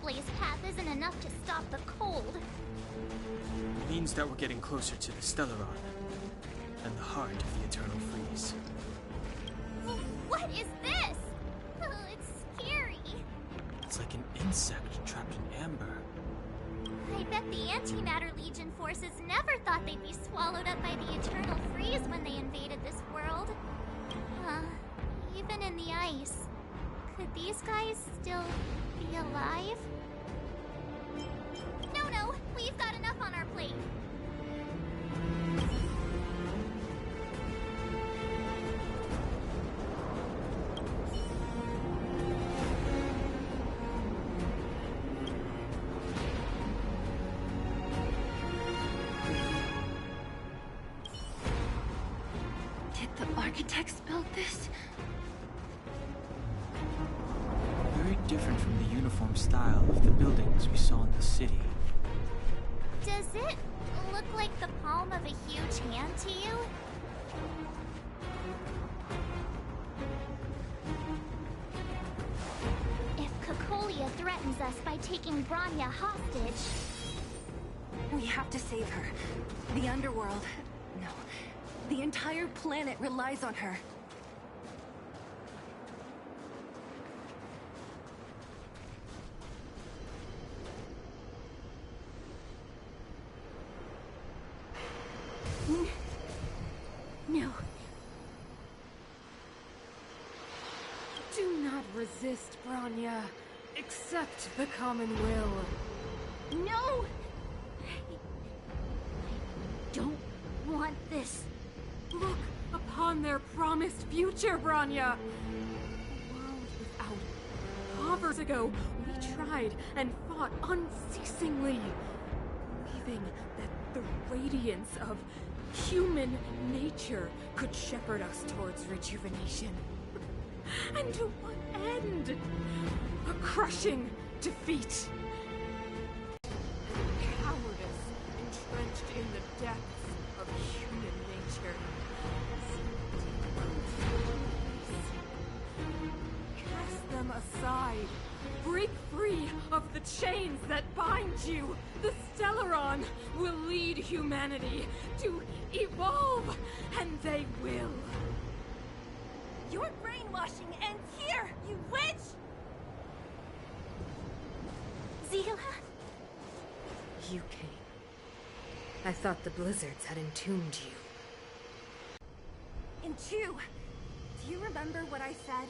blaze path isn't enough to stop the cold. It means that we're getting closer to the Stellaron, and the heart of the Eternal Freeze. What is this? It's scary. It's like an insect trapped in amber. I bet the Antimatter Legion forces never thought they'd be swallowed up by the Eternal Freeze when they invaded this world. Even in the ice, could these guys still be alive? No, we've got enough on our plate. Did the architects build this? Very different from the uniform style of the buildings we saw in the city. Does it look like the palm of a huge hand to you? If Cocolia threatens us by taking Bronya hostage... We have to save her. The underworld... No. The entire planet relies on her. No. Do not resist, Bronya. Accept the common will. No! I don't want this. Look upon their promised future, Bronya! A world without poverty. Ago, we tried and fought unceasingly, believing that the radiance of human nature could shepherd us towards rejuvenation. And to what end? A crushing defeat. Cowardice entrenched in the depths of human nature. Cast them aside. Break free of the chains that bind you. The Stellaron will lead humanity to evolve, and they will. Your brainwashing ends here, you witch! Zila? You came. I thought the blizzards had entombed you. And two, do you remember what I said?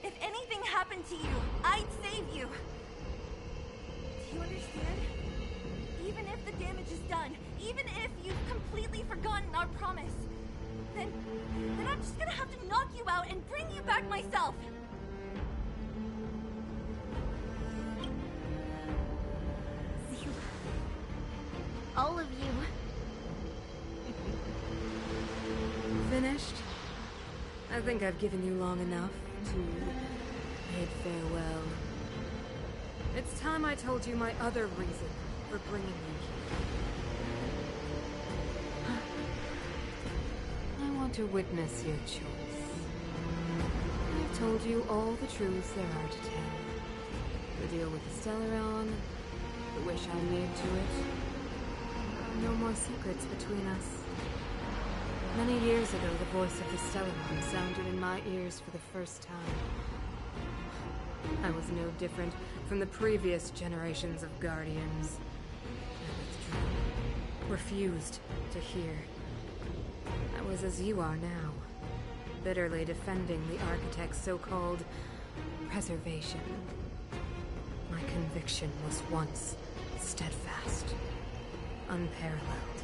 If anything happened to you, I'd save you. Do you understand? Even if the damage is done, even if you've completely forgotten our promise, then I'm just gonna have to knock you out and bring you back myself. Zila. All of you. Finished? I think I've given you long enough to bid farewell. It's time I told you my other reason for bringing you here. I want to witness your choice. I've told you all the truths there are to tell. The deal with the Stellaron, the wish I made to it. There are no more secrets between us. Many years ago, the voice of the Stellaron sounded in my ears for the first time. I was no different from the previous generations of Guardians. I withdrew, refused to hear. I was as you are now, bitterly defending the Architect's so-called preservation. My conviction was once steadfast, unparalleled.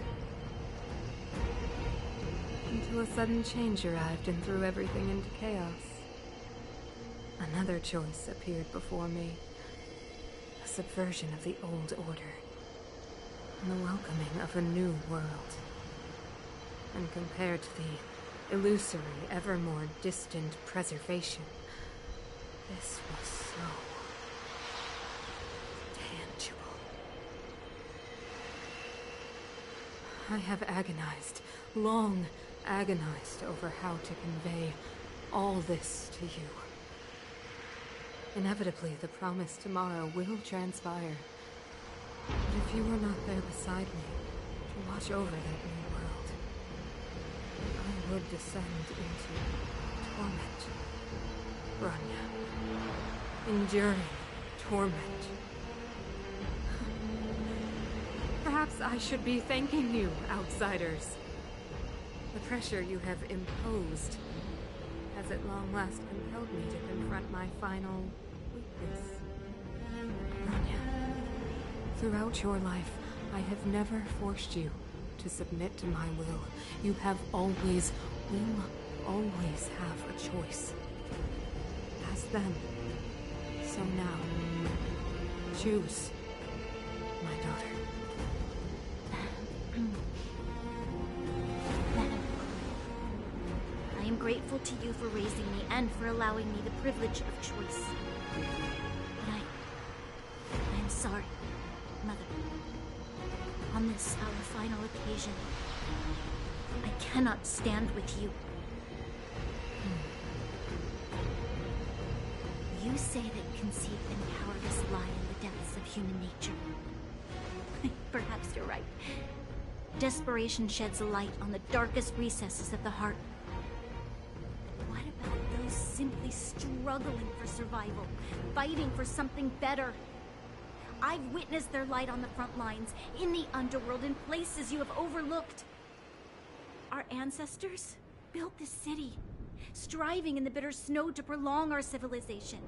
Until a sudden change arrived and threw everything into chaos. Another choice appeared before me. A subversion of the old order. And the welcoming of a new world. And compared to the illusory, ever more distant preservation, this was so tangible. I have agonized, long agonized over how to convey all this to you. Inevitably, the promised tomorrow will transpire. But if you were not there beside me to watch over that new world, I would descend into torment. Rania. Enduring torment. Perhaps I should be thanking you, outsiders. The pressure you have imposed has at long last compelled me to confront my final weakness. Rania, throughout your life, I have never forced you to submit to my will. You have always, will always have a choice. As then, so now. Choose, my daughter. I am grateful to you for raising me and for allowing me the privilege of choice. But I am sorry, Mother. On this, our final occasion, I cannot stand with you. You say that conceit and cowardice lie in the depths of human nature. Perhaps you're right. Desperation sheds a light on the darkest recesses of the heart. What about those simply struggling for survival, fighting for something better? I've witnessed their light on the front lines, in the underworld, in places you have overlooked. Our ancestors built this city, striving in the bitter snow to prolong our civilization.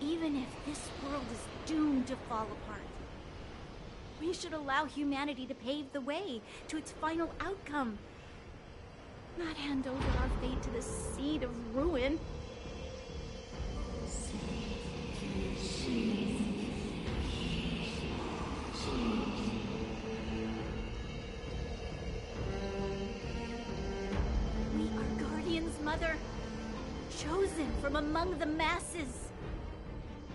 Even if this world is doomed to fall apart, we should allow humanity to pave the way to its final outcome. Not hand over our fate to the seed of ruin. We are guardians, Mother. Chosen from among the masses.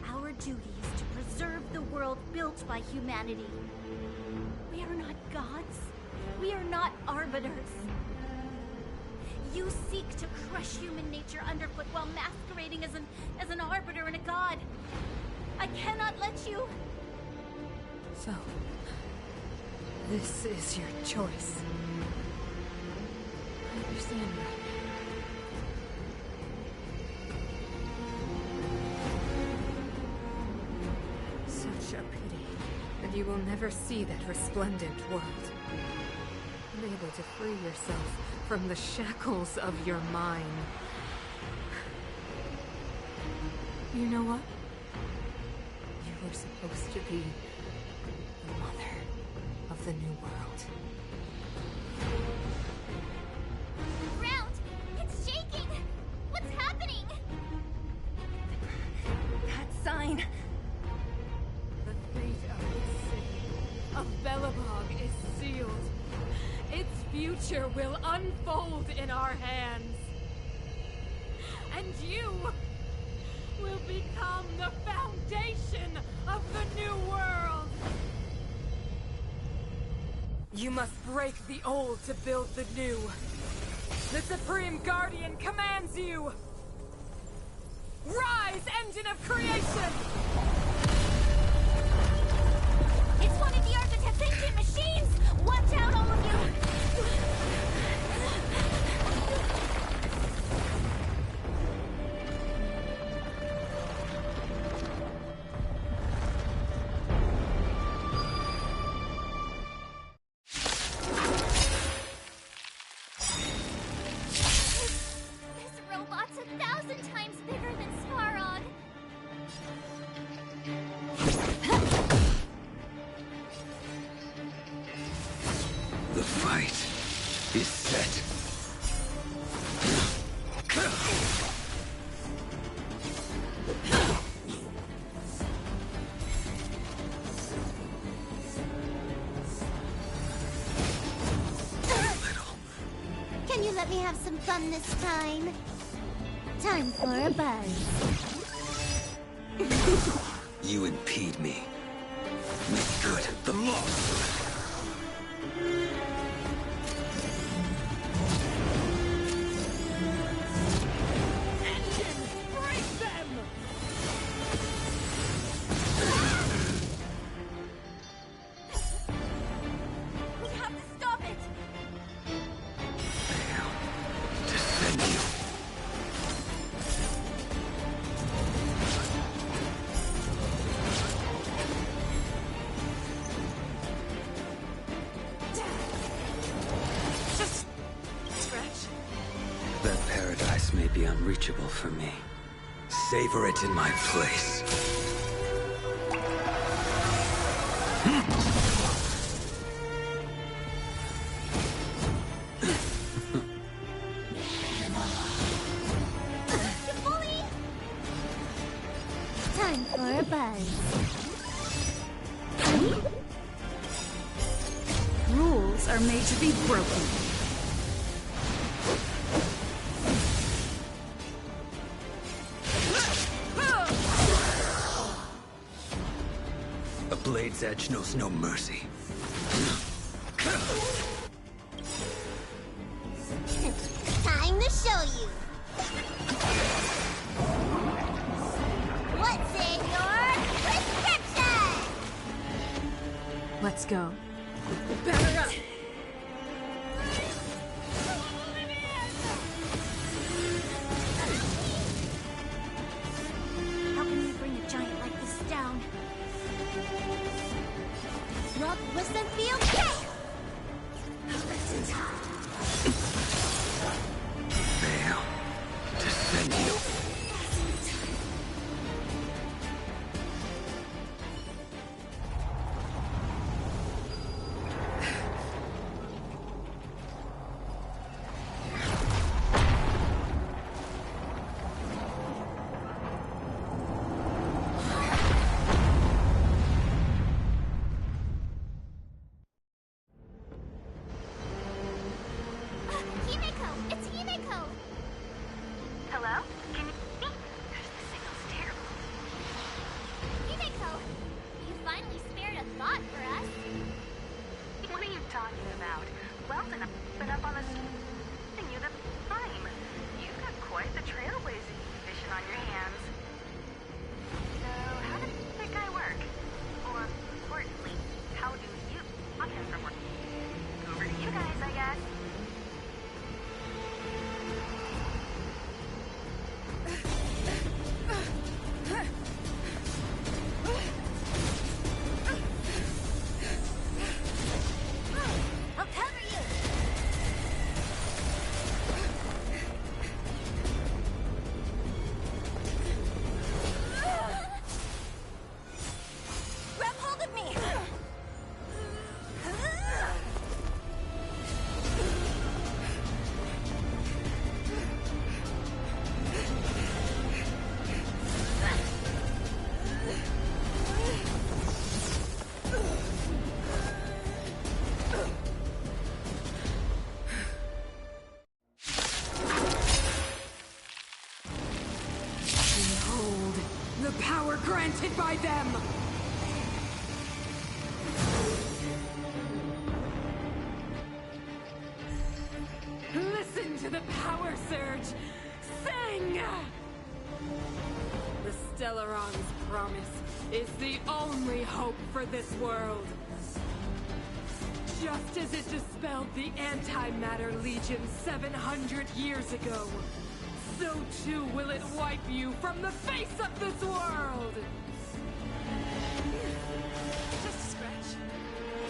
Our duty is to preserve the world built by humanity. We are not gods. We are not arbiters. You seek to crush human nature underfoot while masquerading as an arbiter and a god. I cannot let you. So, this is your choice. I understand that. Such a pity that you will never see that resplendent world. Unable to free yourself from the shackles of your mind. You know what? You were supposed to be the mother of the new world. The ground! It's shaking! What's happening? That sign. The fate of this city, of Belobog, is sealed. Its future will unfold in our hands. And you will become the foundation of the new world. You must break the old to build the new. The Supreme Guardian commands you. Rise, engine of creation! It's one of the Architect's ancient machines! Watch out, all of you! This robot's 1,000 times bigger than Starog. The fight is set. Can you let me have some fun this time? Time for a buzz. You impede me. Make good the loss. Break them! This may be unreachable for me. Savor it in my place. Time for a buzz. Rules are made to be broken. A blade's edge knows no mercy. Time to show you. What's in your prescription? Let's go. Batter up! How can we bring a giant like this down? Rock, listen, feel, kick! Veil. Descend you. Himeko! It's Himeko! Hello? Can you see? The signal's terrible. Himeko! You finally spared a thought for us. What are you talking about? Well, then I've been up on this thing you the time. You've got quite the trailblazing mission on your hands. So, how does that guy work? More importantly, how do you stop him from working? Over to you guys, I guess. I'll cover you! Grab hold of me! Behold, the power granted by them! Listen to the power surge! Sing! The Stellaron's promise is the only hope for this world. Just as it dispelled the Antimatter Legion 700 years ago, so too will it wipe you from the face of this world! Just a scratch.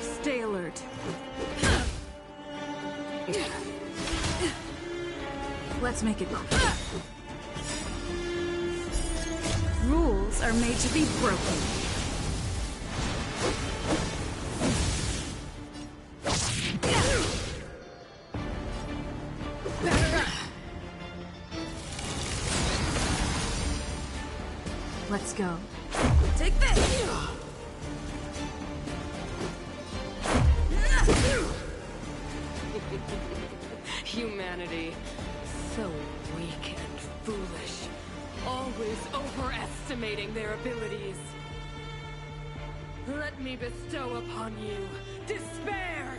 Stay alert. Let's make it quick. Rules are made to be broken. Let's go. Take this! Humanity, so weak and foolish, always overestimating their abilities. Let me bestow upon you despair!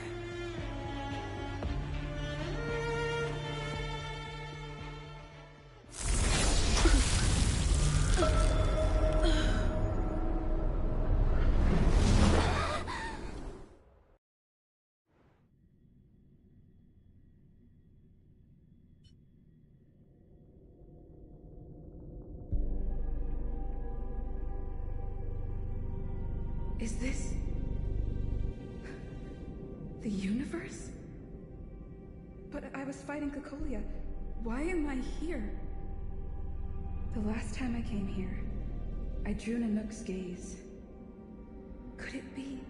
Is this... the universe? But I was fighting Cocolia. Why am I here? The last time I came here, I drew Nanook's gaze. Could it be?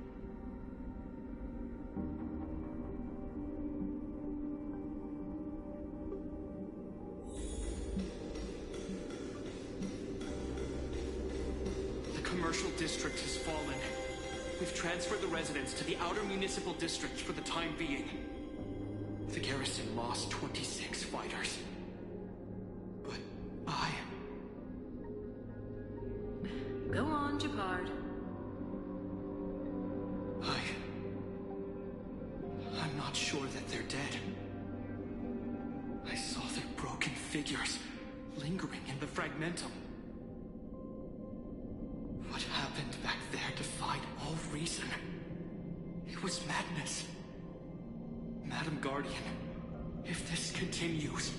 The commercial district has fallen. We've transferred the residents to the outer municipal districts for the time being. The garrison lost 26 fighters. But Go on, Japard. I'm not sure that they're dead. I saw their broken figures lingering in the fragmentum. What happened back there defied all reason. It was madness. Madam Guardian, if this continues...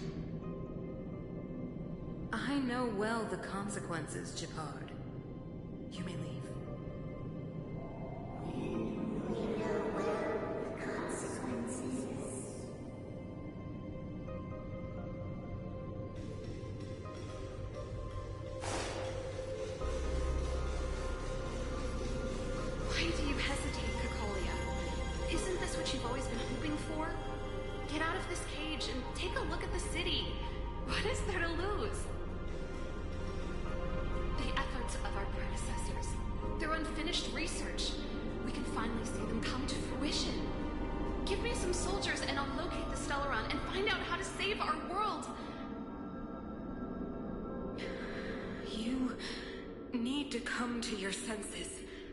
I know well the consequences, Japard. You may leave. Why do you hesitate, Cacolia? Isn't this what you've always been hoping for? Get out of this cage and take a look at the city. What is there to lose? The efforts of our predecessors, their unfinished research. We can finally see them come to fruition. Give me some soldiers and I'll locate the Stellaron and find out how to save our world. You need to come to your senses,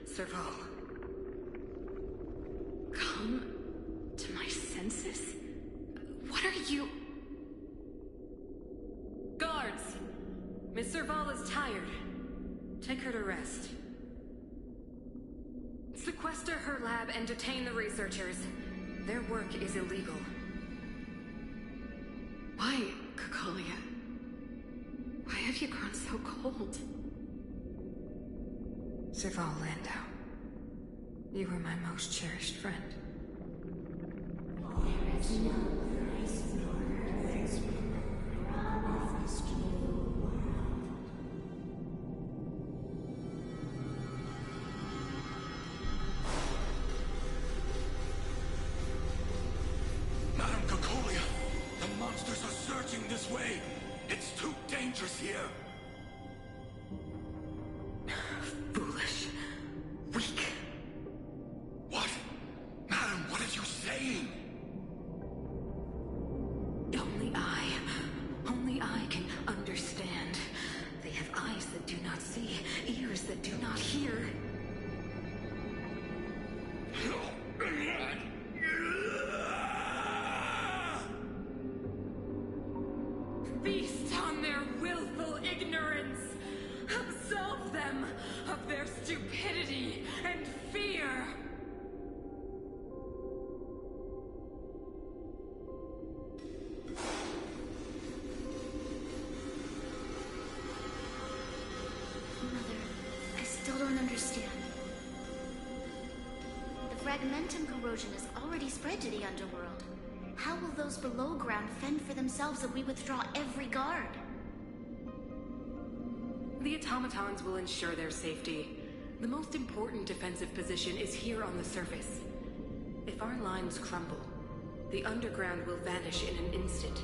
Serval. Come to my senses? What are you... Guards! Miss Serval is tired. Take her to rest. Sequester her lab and detain the researchers. Their work is illegal. Why, Cacolia? Why have you grown so cold? Serval Landau, you were my most cherished friend. Madam Cacolia, the monsters are surging this way. It's too dangerous here. Foolish. Weak. What? Madam, what are you saying? Only I can understand. They have eyes that do not see, ears that do not hear. Feast on their willful ignorance. Absolve them of their stupidity and fear. Mother, I still don't understand. The fragmentum corrosion is already spread to the underworld. How will those below ground fend for themselves if we withdraw every guard? The automatons will ensure their safety. The most important defensive position is here on the surface. If our lines crumble, the underground will vanish in an instant.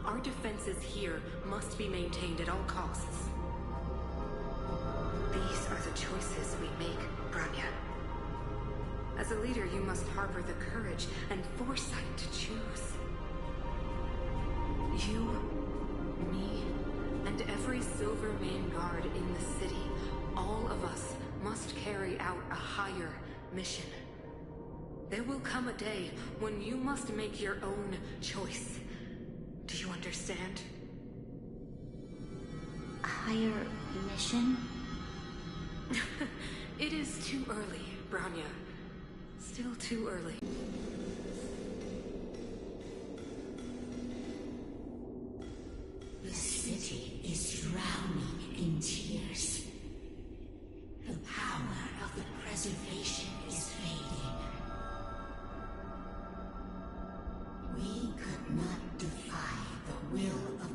Our defenses here must be maintained at all costs. These are the choices we make, Branya. As a leader, you must harbor the courage and foresight to choose. You, me, and every Silvermane guard in the city, all of us must carry out a higher mission. There will come a day when you must make your own choice. Do you understand? A higher mission? It is too early, Branya. Still too early. The city is drowning in tears. The power of the preservation is fading. We could not defy the will of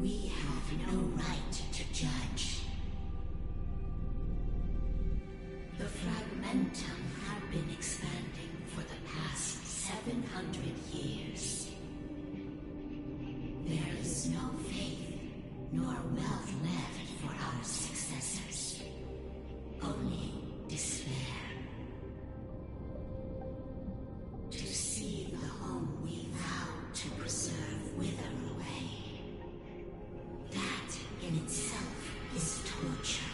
We have no right to judge. The Fragmentum had been expanding for the past 700 years. There is no faith nor wealth left for our successors. Only despair. To see the home we vowed to preserve wither away. That in itself is torture.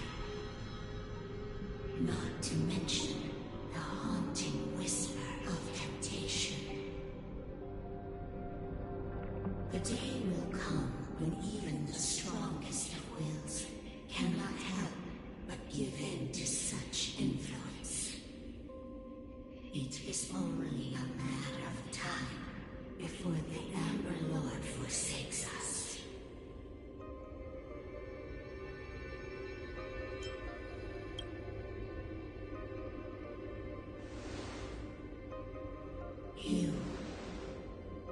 Not to mention the haunting whisper of temptation. The day will come when even the strongest of wills cannot help but give in to such influence. It is only a matter of time before the Amber Lord forsakes us.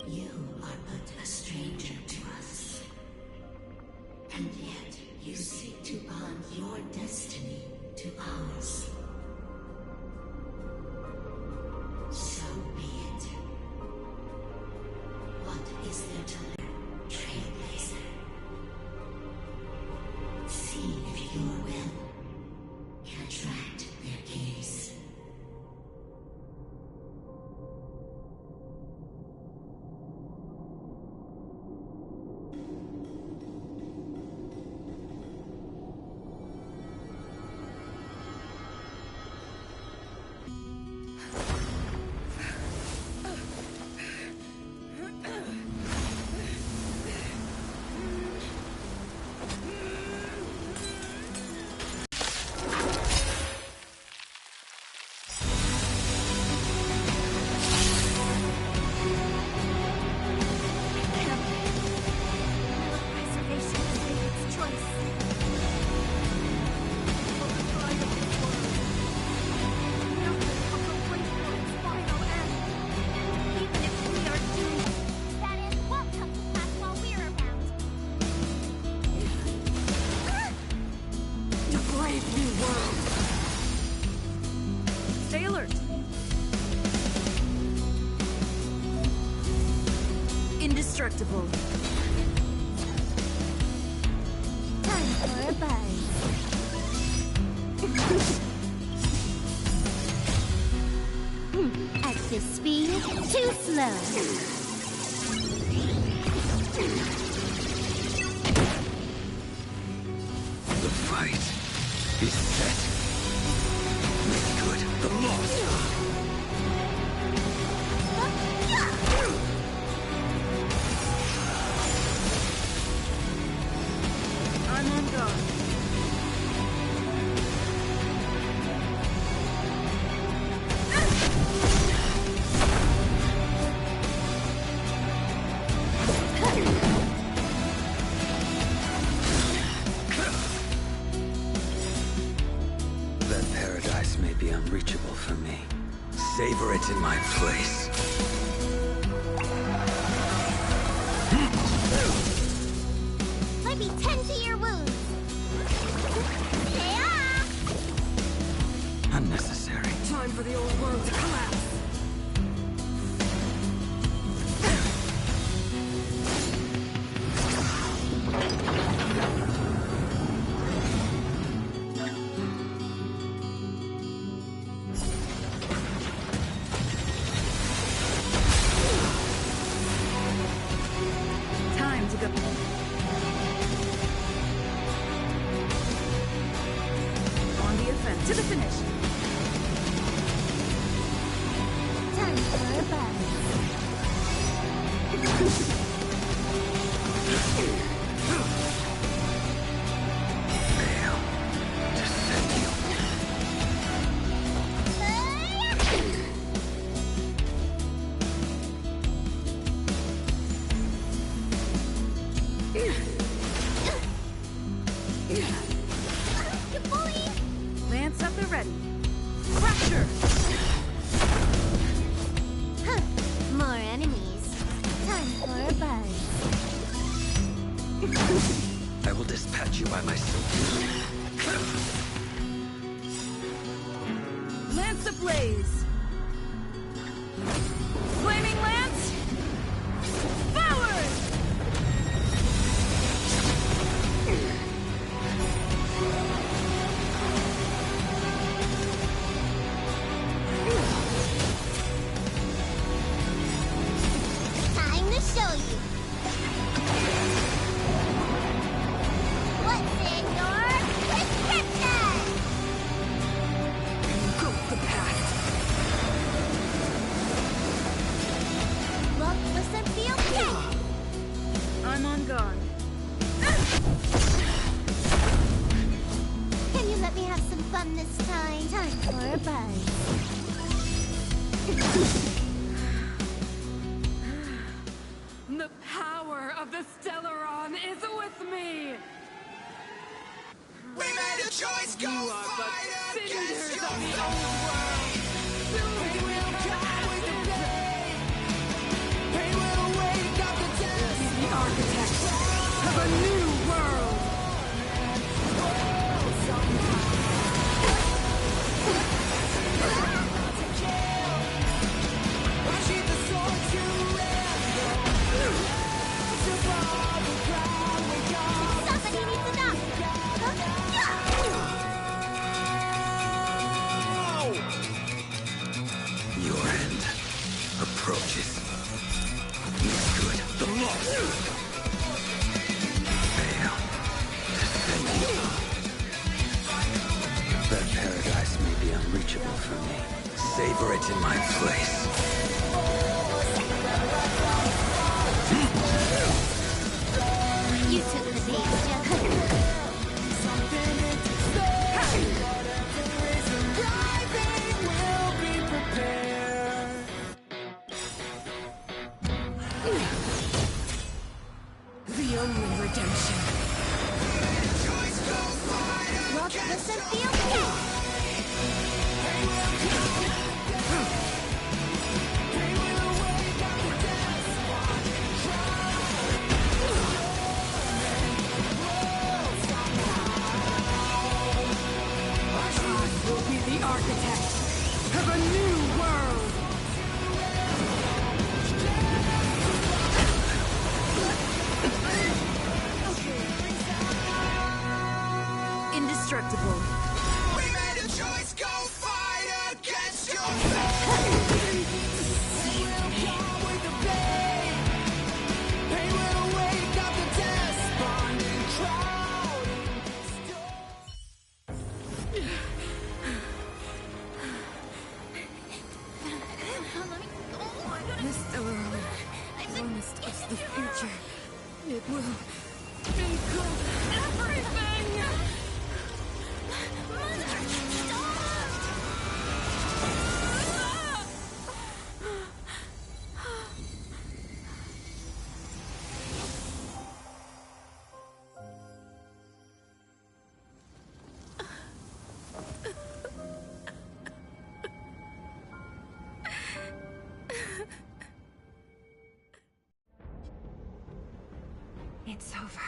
You are but a stranger to us. And yet you seek to bond your destiny to ours. So be it. What is there to learn, Trailblazer? See if your will can attract their gaze. Indestructible. Time for a buzz. Active speed, too slow. The fight is set. Make good the loss. I'm on guard. That paradise may be unreachable for me. Savor it in my place. Let me tend to your wounds. Yeah. Unnecessary. Time for the old world to collapse. Time to go. On the offense, to the finish. Time for a buzz. Fail to set you. Lance up and ready. Fracture! Huh. More enemies. Time for a buzz. I will dispatch you by myself. Lance ablaze! Flaming lance! Forward! Time to show you. What's in your prescription? Go the past. Look, listen, feel, kick! I'm on guard. Can you let me have some fun this time? Time for a buzz. The power of the Stellaron is with me! We made a choice, go You are but fight cinders against of your the old world! Soon we will die with the day! They will wake up the dead! Be the architect of a new world! Somebody needs a doctor. Your end approaches. It's good. The lost. Fail. Defending. That paradise may be unreachable for me. Savor it in my place. You took the bait, Jeff. The only redemption. Look, listen, feel, kick! Will be the architect of a new world. Indestructible. We made a choice, go fight against your fate. They will come with the pain. They will wake up the despondent crowd in this door. The Stellaron promised us the future. It will include everything! It's over.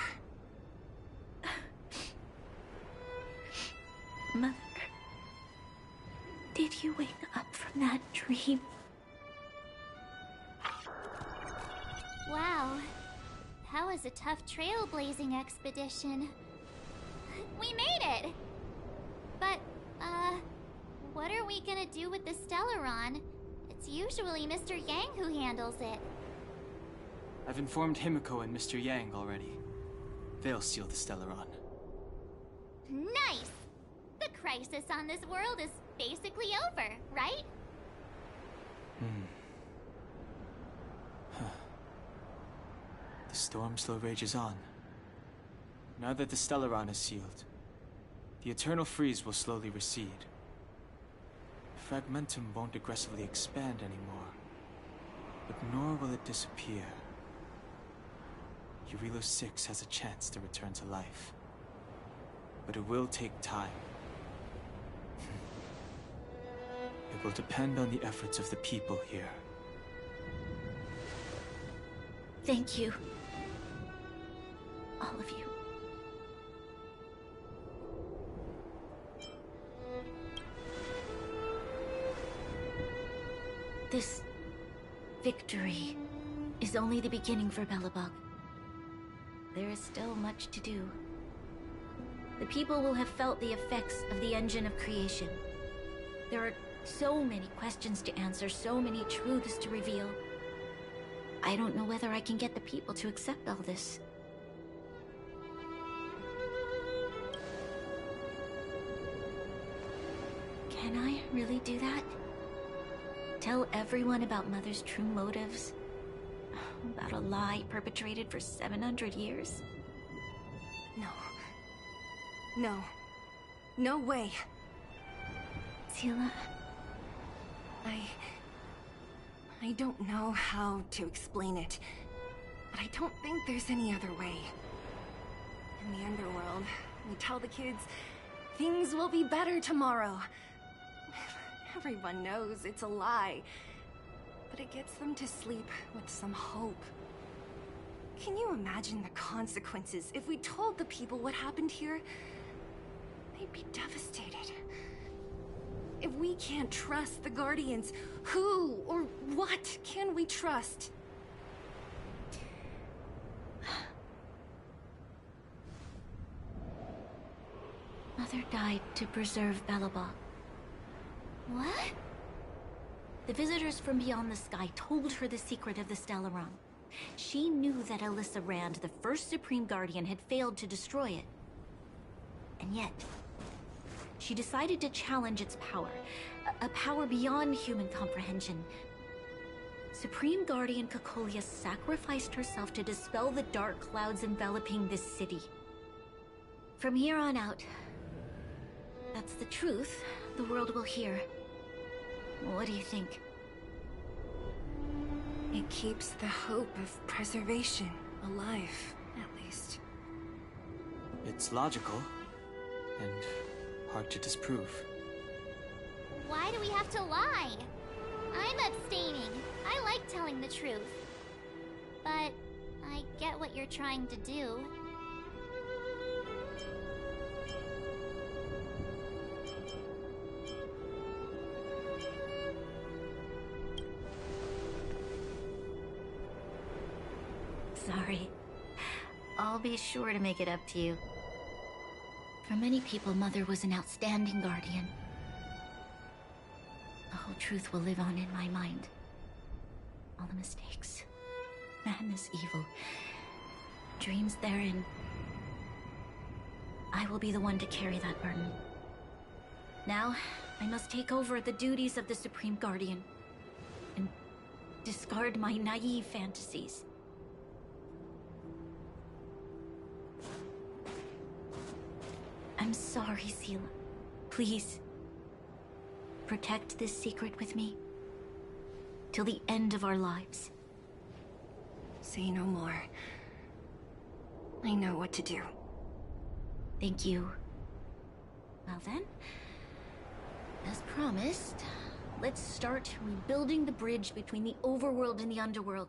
Mother, did you wake up from that dream? Wow. That was a tough trailblazing expedition. We made it! But, what are we gonna do with the Stellaron? It's usually Mr. Yang who handles it. I've informed Himiko and Mr. Yang already. They'll seal the Stellaron. Nice! The crisis on this world is basically over, right? The storm still rages on. Now that the Stellaron is sealed, the eternal freeze will slowly recede. Fragmentum won't aggressively expand anymore, but nor will it disappear. Eurilo 6 has a chance to return to life, but it will take time. It will depend on the efforts of the people here. Thank you. All all of you. This victory is only the beginning for Belobog. There is still much to do. The people will have felt the effects of the engine of creation. There are so many questions to answer, so many truths to reveal. I don't know whether I can get the people to accept all this. Can I really do that? Tell everyone about Mother's true motives? About a lie perpetrated for 700 years? No. No. No way. Seele? I don't know how to explain it, but I don't think there's any other way. In the underworld, we tell the kids, things will be better tomorrow. Everyone knows it's a lie, but it gets them to sleep with some hope. Can you imagine the consequences if we told the people what happened here? They'd be devastated. If we can't trust the Guardians, who or what can we trust? Mother died to preserve Belobog. What? The visitors from beyond the sky told her the secret of the Stellaron. She knew that Alyssa Rand, the first Supreme Guardian, had failed to destroy it. And yet, she decided to challenge its power, a power beyond human comprehension. Supreme Guardian Cocolia sacrificed herself to dispel the dark clouds enveloping this city. From here on out, that's the truth the world will hear. What do you think? It keeps the hope of preservation alive, at least. It's logical, and hard to disprove. Why do we have to lie? I'm abstaining. I like telling the truth. But I get what you're trying to do. Sorry. I'll be sure to make it up to you. For many people, Mother was an outstanding guardian. The whole truth will live on in my mind. All the mistakes, madness, evil, dreams therein. I will be the one to carry that burden. Now, I must take over the duties of the Supreme Guardian and discard my naive fantasies. I'm sorry, Seele. Please, protect this secret with me till the end of our lives. Say no more. I know what to do. Thank you. Well then, as promised, let's start rebuilding the bridge between the overworld and the underworld.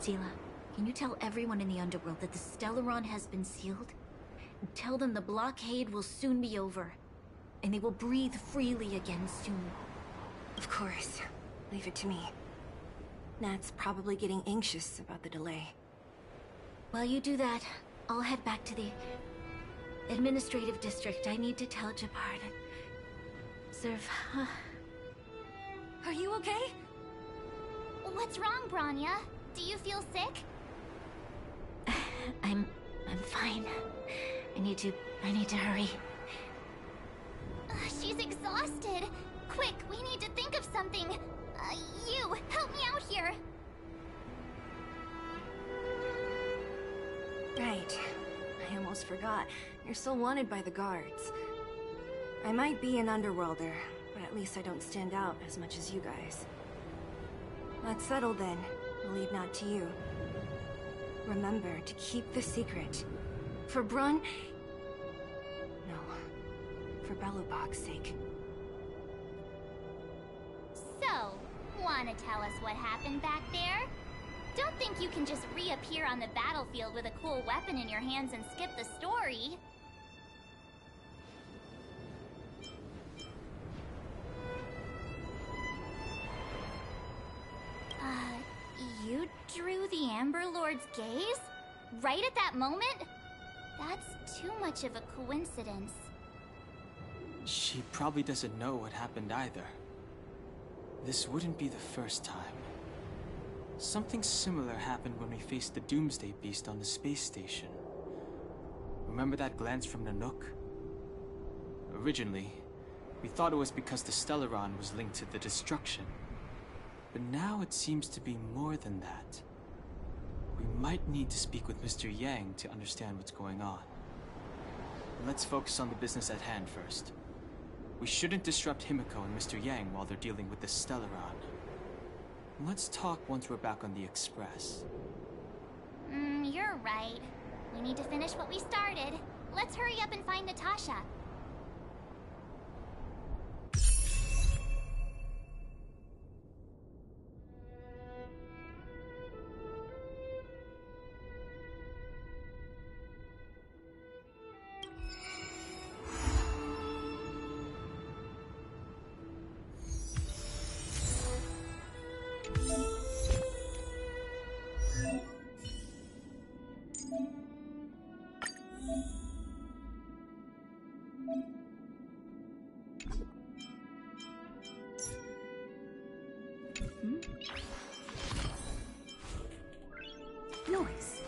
Seele, can you tell everyone in the underworld that the Stellaron has been sealed? And tell them the blockade will soon be over, and they will breathe freely again soon. Of course. Leave it to me. Nat's probably getting anxious about the delay. While you do that, I'll head back to the administrative district. I need to tell Japar to serve. Are you okay? What's wrong, Branya? Do you feel sick? I'm fine. I need to hurry. She's exhausted. Quick, we need to think of something. You, help me out here. Right. I almost forgot. You're still wanted by the guards. I might be an underworlder, but at least I don't stand out as much as you guys. That's settled then. I'll leave Nat to you. Remember to keep the secret. For Brun... No. for Belobog's sake. So, wanna tell us what happened back there? Don't think you can just reappear on the battlefield with a cool weapon in your hands and skip the story. You drew the Amber Lord's gaze? Right at that moment? That's too much of a coincidence. She probably doesn't know what happened either. This wouldn't be the first time. Something similar happened when we faced the Doomsday Beast on the space station. Remember that glance from Nanook? Originally, we thought it was because the Stellaron was linked to the destruction. But now it seems to be more than that. We might need to speak with Mr. Yang to understand what's going on. Let's focus on the business at hand first. We shouldn't disrupt Himiko and Mr. Yang while they're dealing with the Stellaron. Let's talk once we're back on the Express. You're right. We need to finish what we started. Let's hurry up and find Natasha. Noise.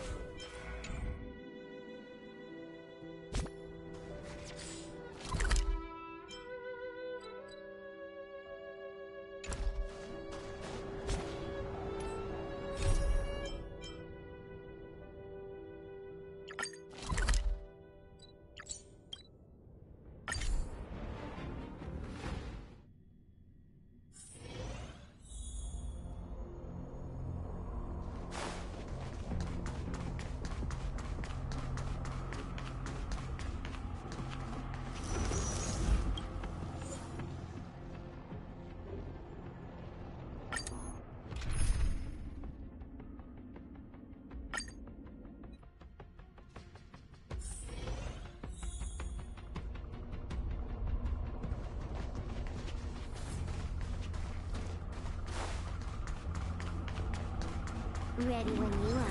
Ready when you are.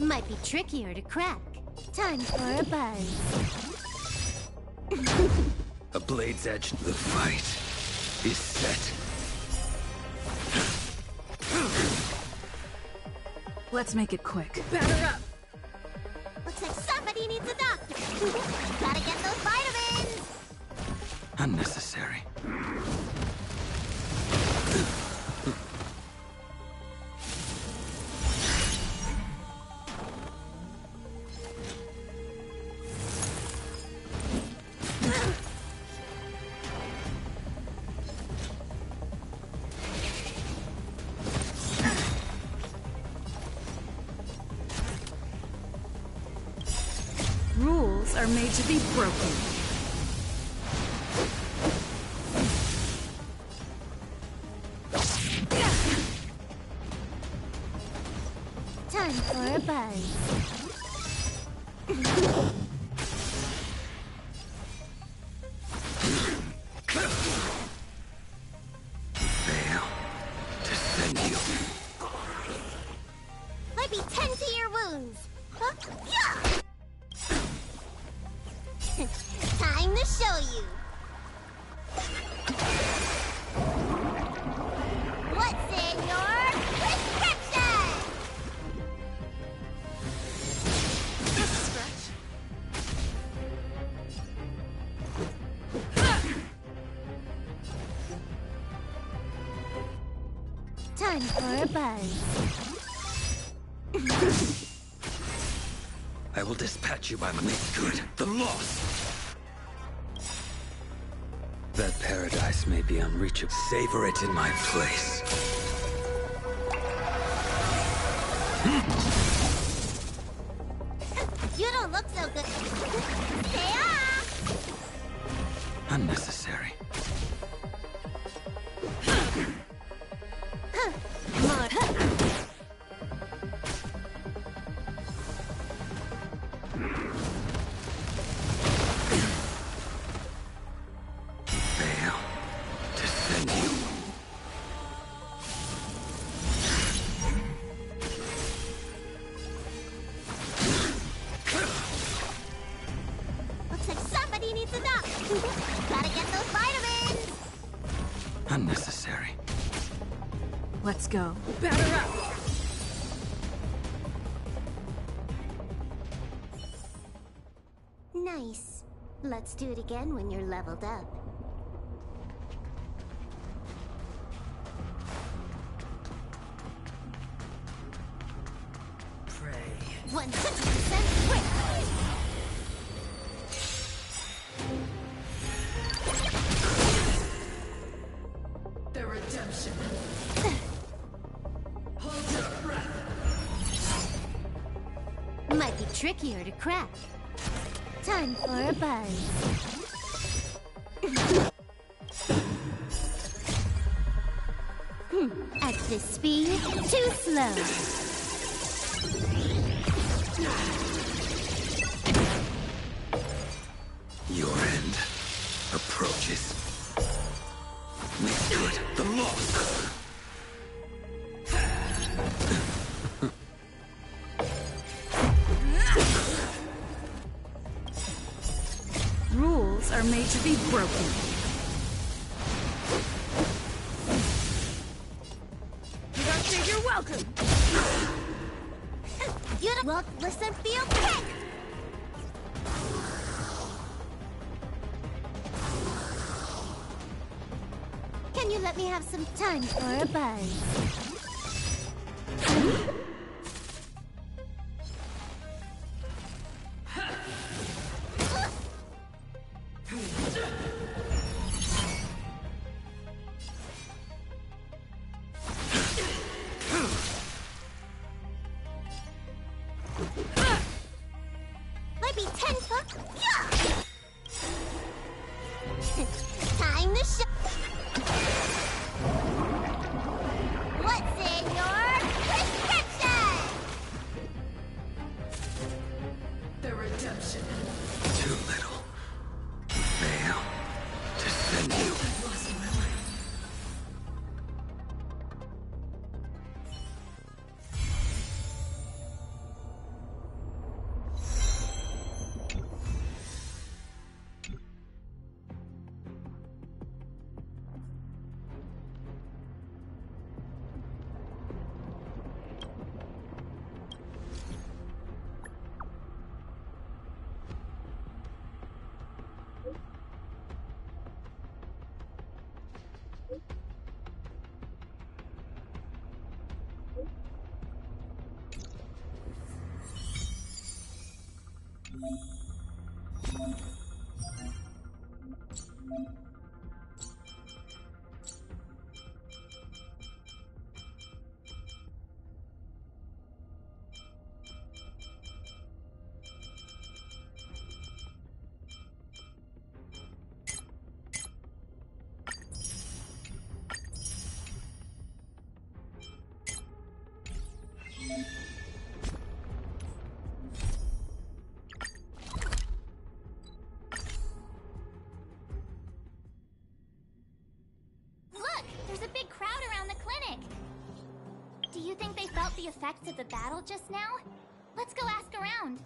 Might be trickier to crack. Time for a buzz. A blade's edge. The fight is set. Let's make it quick. Batter up! Looks like somebody needs a doctor. Gotta get those vitamins. Unnecessary. Rules are made to be broken. Time for a buzz. Fail to send you. Might be tend to your wounds. Huh? Yeah! Time to show you. What's in your prescription? Time for a buzz. I will dispatch you by my make good the loss. That paradise may be unreachable. Savor it in my place. You don't look so good. Stay off! Unnecessary. Fail to send you. Looks like somebody needs a nap. Gotta get those vitamins. Unnecessary. Let's go. Batter up! Nice. Let's do it again when you're leveled up. Pray. 100% quick! The redemption. Hold your breath. Might be trickier to crack. Time for a buzz. At this speed, too slow. Your end approaches. Make good the loss. Rules are made to be broken. You don't say you're welcome. You don't look, listen, feel, kick! Can you let me have some time for a buzz? Might be 10 foot. Yeah! Time to show. What's in your prescription? The redemption. Too little. Fail to send you. I've lost my life. Look! There's a big crowd around the clinic! Do you think they felt the effects of the battle just now? Let's go ask around.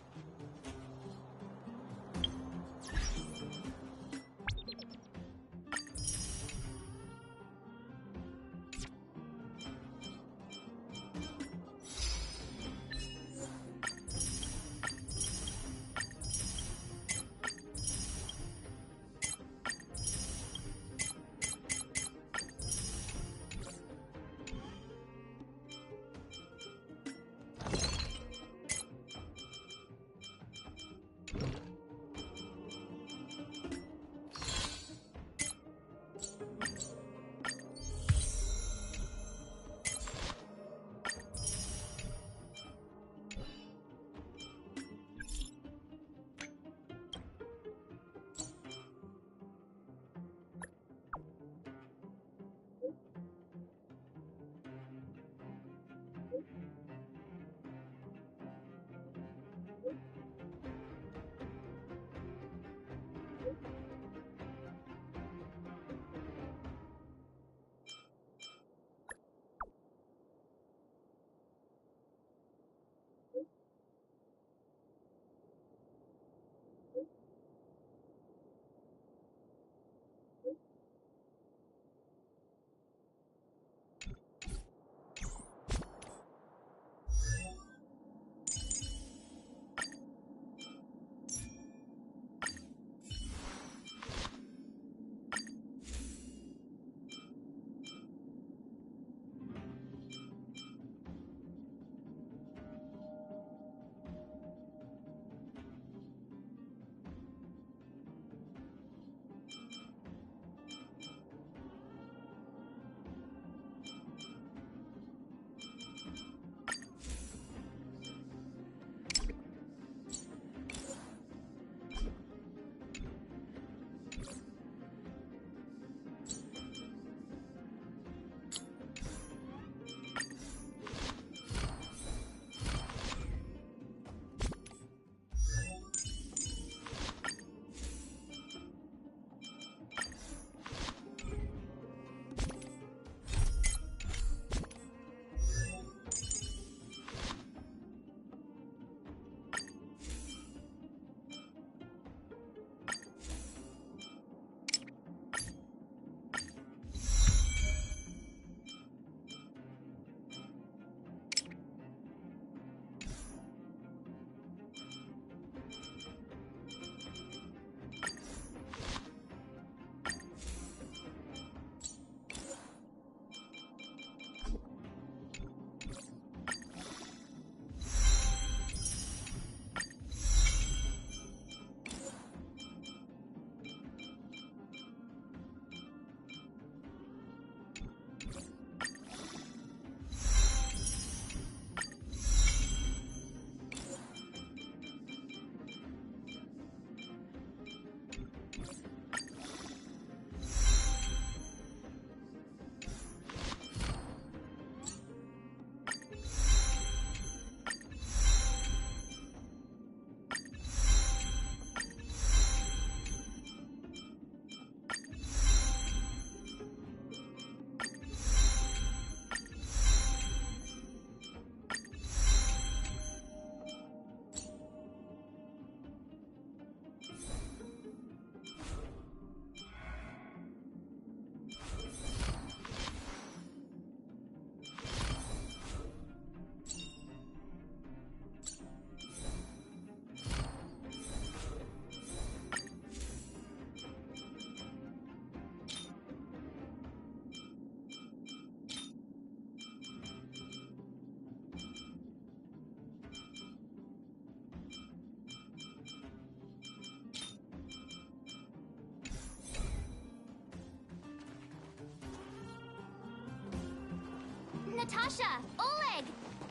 Natasha! Oleg!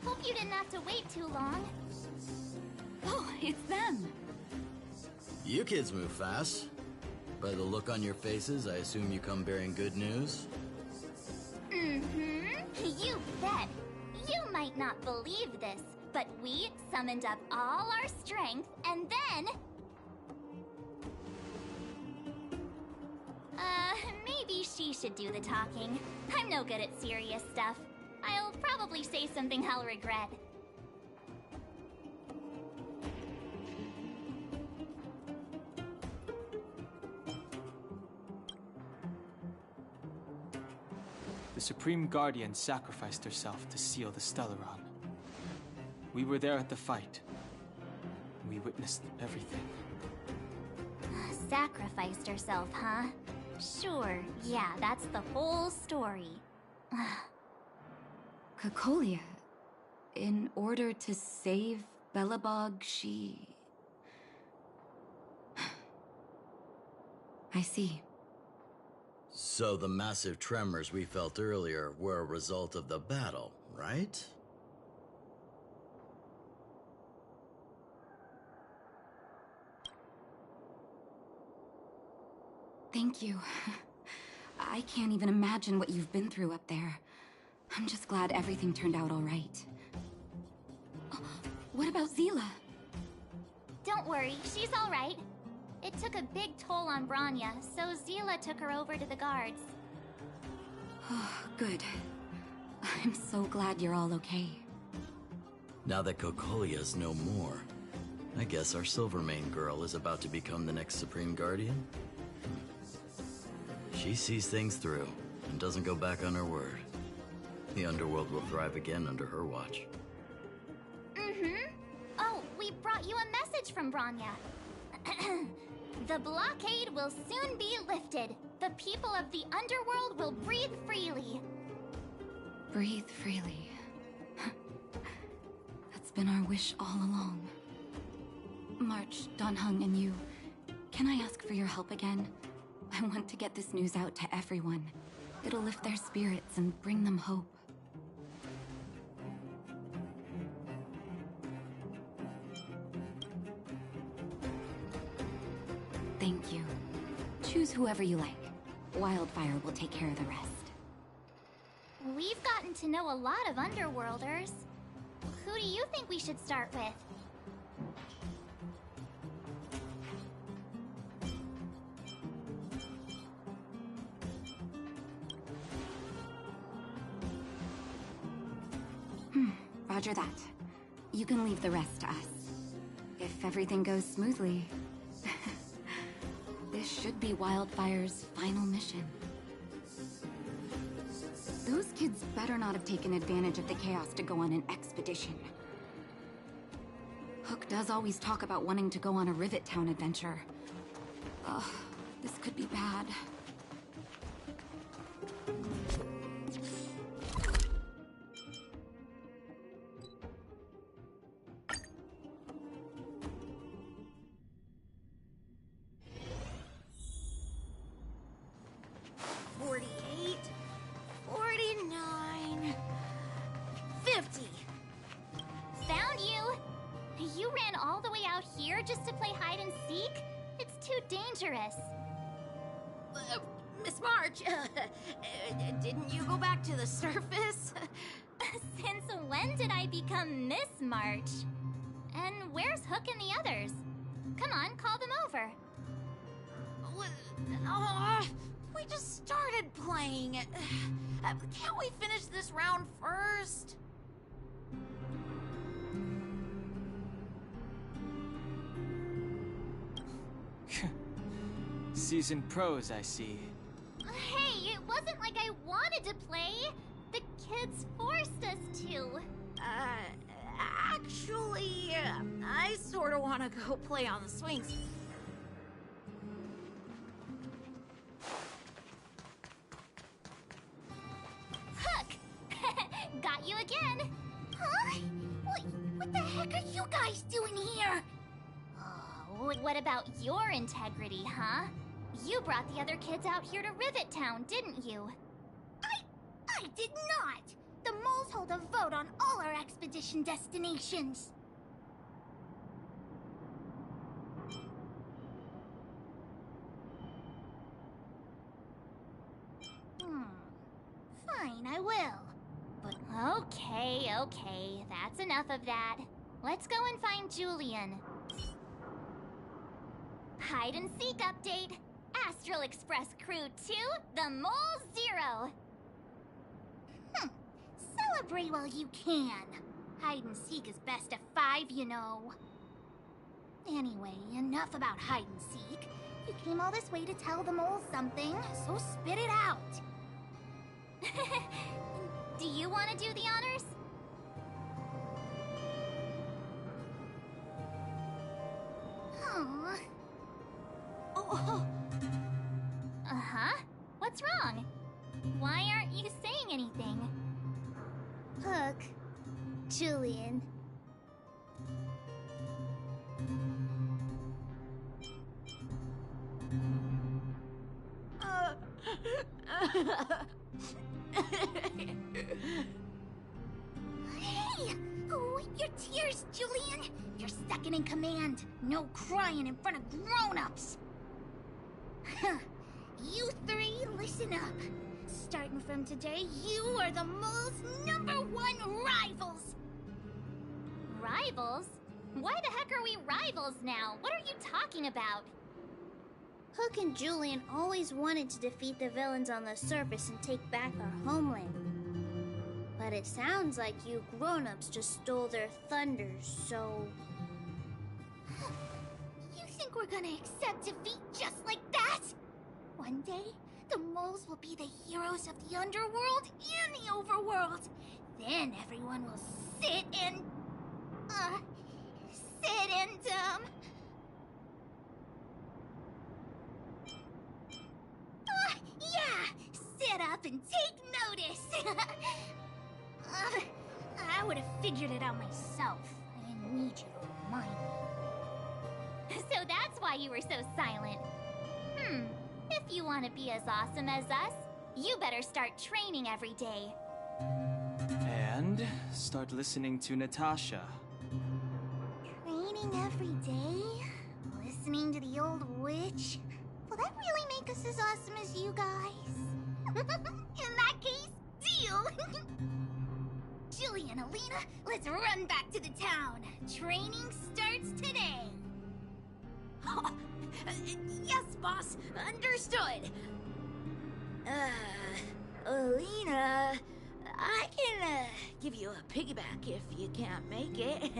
Hope you didn't have to wait too long. Oh, it's them. You kids move fast. By the look on your faces, I assume you come bearing good news? Mm-hmm. You bet. You might not believe this, but we summoned up all our strength, and then... maybe she should do the talking. I'm no good at serious stuff. I'll probably say something I'll regret. The Supreme Guardian sacrificed herself to seal the Stellaron. We were there at the fight. We witnessed everything. Sacrificed herself, huh? Sure, yeah, that's the whole story. Cocolia, in order to save Belobog, she... I see. So the massive tremors we felt earlier were a result of the battle, right? Thank you. I can't even imagine what you've been through up there. I'm just glad everything turned out all right. What about Zila? Don't worry, she's all right. It took a big toll on Branya, so Zila took her over to the guards. Oh, good. I'm so glad you're all okay. Now that Cocolia's no more, I guess our Silvermane girl is about to become the next Supreme Guardian? She sees things through and doesn't go back on her word. The underworld will thrive again under her watch. Mm-hmm. Oh, we brought you a message from Branya. The blockade will soon be lifted. The people of the underworld will breathe freely. Breathe freely. That's been our wish all along. March, Donhung, and you, can I ask for your help again? I want to get this news out to everyone. It'll lift their spirits and bring them hope. Thank you. Choose whoever you like. Wildfire will take care of the rest. We've gotten to know a lot of Underworlders. Who do you think we should start with? Roger that. You can leave the rest to us. If everything goes smoothly, this should be Wildfire's final mission. Those kids better not have taken advantage of the chaos to go on an expedition. Hook does always talk about wanting to go on a Rivet Town adventure. Ugh, this could be bad. all the way out here just to play hide and seek? It's too dangerous. Miss March, didn't you go back to the surface? Since when did I become Miss March? And where's Hook and the others? Come on, call them over. We just started playing. Can't we finish this round first? Seasoned pros, I see. Hey, it wasn't like I wanted to play. The kids forced us to. Actually, I sort of want to go play on the swings. Hook! Got you again. Huh? What the heck are you guys doing here? Oh, what about your integrity, huh? You brought the other kids out here to Rivet Town, didn't you? I did not! The moles hold a vote on all our expedition destinations. Fine, I will. But okay, that's enough of that. Let's go and find Julian. Hide and seek update. Astral Express Crew 2, the Mole 0. Celebrate while you can. Hide and seek is best of 5, you know. Anyway, enough about hide and seek. You came all this way to tell the moles something, so spit it out. Do you want to do the honors? Aww. Oh. Uh-huh. What's wrong? Why aren't you saying anything? Hook. Julian. Hey! Wipe your tears, Julian! You're second in command. No crying in front of grown-ups. You three, listen up. Starting from today, you are the mole's #1 rivals! Rivals? Why the heck are we rivals now? What are you talking about? Hook and Julian always wanted to defeat the villains on the surface and take back our homeland. But it sounds like you grown-ups just stole their thunder, so... You think we're gonna accept defeat just like that? One day, the moles will be the heroes of the underworld and the overworld. Then everyone will sit and... yeah! Sit up and take notice! I would have figured it out myself. I didn't need you to remind me. So that's why you were so silent. If you want to be as awesome as us, you better start training every day. And start listening to Natasha. Training every day? Listening to the old witch? Will that really make us as awesome as you guys? In that case, deal! Julian, Alina, let's run back to the town. Training starts today. Yes, boss. Understood. Alina, I can, give you a piggyback if you can't make it.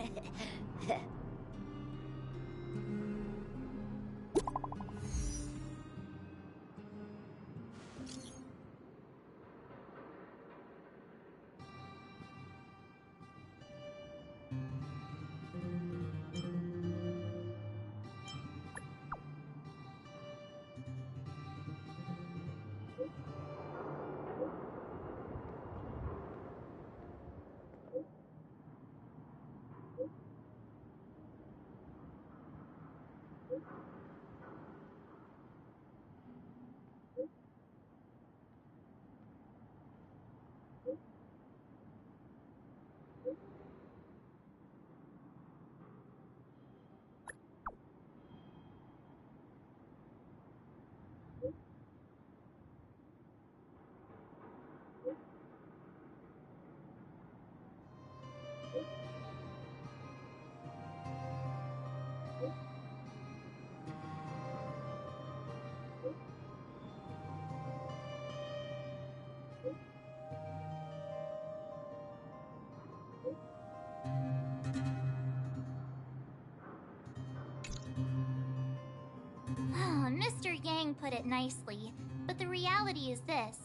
put it nicely, but the reality is this.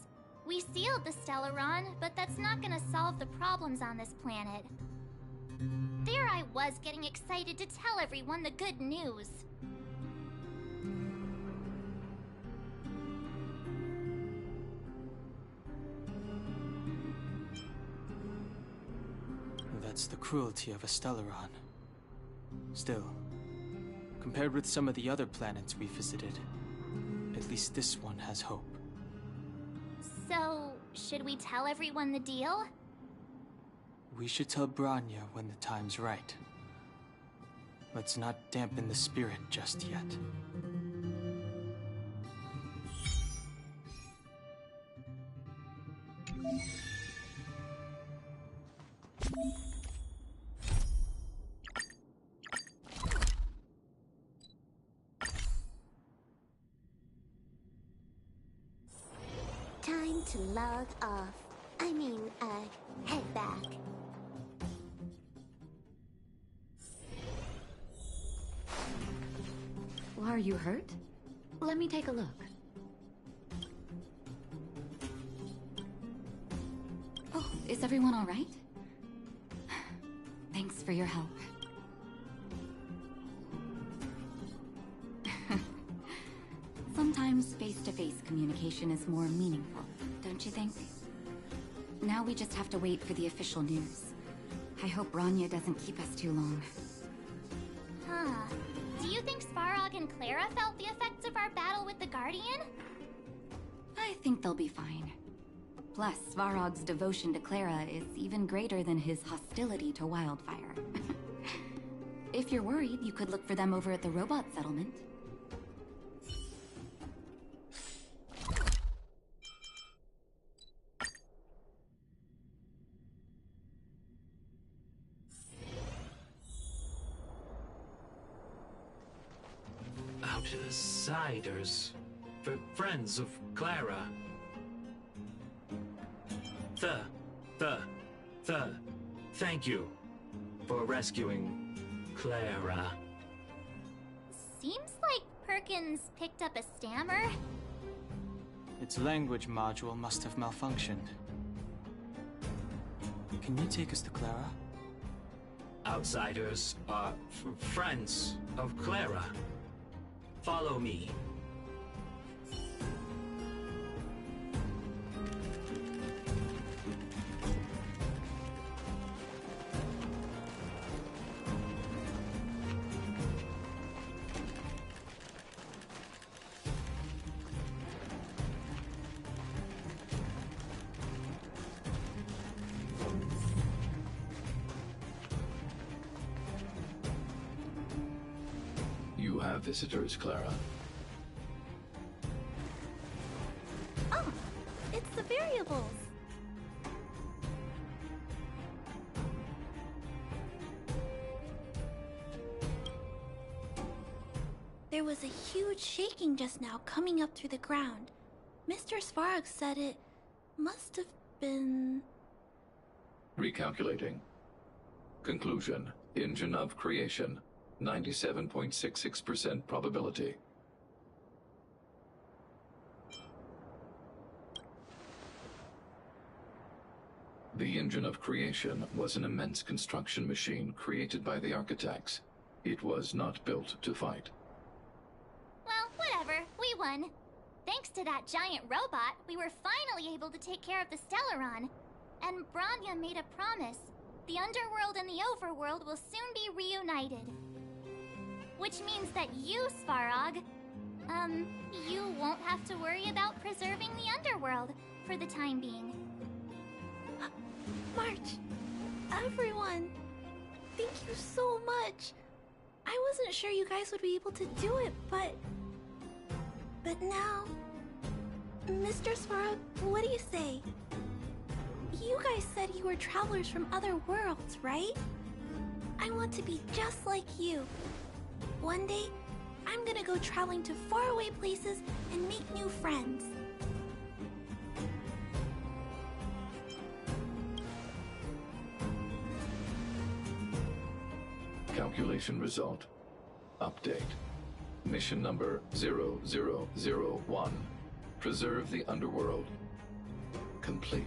We sealed the Stellaron, but that's not gonna solve the problems on this planet. There I was getting excited to tell everyone the good news. That's the cruelty of a Stellaron. Still, compared with some of the other planets we visited, at least this one has hope. So, should we tell everyone the deal? We should tell Branya when the time's right. Let's not dampen the spirit just yet. Time to log off. I mean, head back. Well, are you hurt? Let me take a look. Oh, is everyone all right? Thanks for your help. Sometimes face-to-face communication is more meaningful, don't you think? Now we just have to wait for the official news. I hope Branya doesn't keep us too long. Huh. Do you think Svarog and Clara felt the effects of our battle with the Guardian? I think they'll be fine. Plus, Svarog's devotion to Clara is even greater than his hostility to Wildfire. If you're worried, you could look for them over at the robot settlement. Outsiders. Friends of Clara. Thank you for rescuing Clara. Seems like Perkins picked up a stammer. Its language module must have malfunctioned. Can you take us to Clara? Outsiders are friends of Clara. Follow me. You have visitors, Clara. Oh, it's the variables. There was a huge shaking just now coming up through the ground. Mr. Svarog said it must have been... Recalculating. Conclusion. Engine of creation. 97.66% probability. The engine of creation was an immense construction machine created by the architects. It was not built to fight. Well, whatever. We won. Thanks to that giant robot, we were finally able to take care of the Stellaron. And Branya made a promise. The underworld and the overworld will soon be reunited. Which means that you, Svarog, you won't have to worry about preserving the underworld for the time being. March, everyone, thank you so much. I wasn't sure you guys would be able to do it, but now... Mr. Svarog, what do you say? You guys said you were travelers from other worlds, right? I want to be just like you. One day, I'm gonna go traveling to faraway places and make new friends. Calculation result. Update. Mission number 0001. Preserve the underworld. Complete.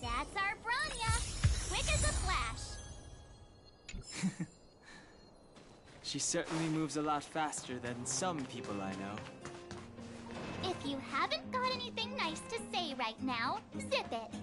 That's our Bronya! Quick as a flash! She certainly moves a lot faster than some people I know. If you haven't got anything nice to say right now, zip it.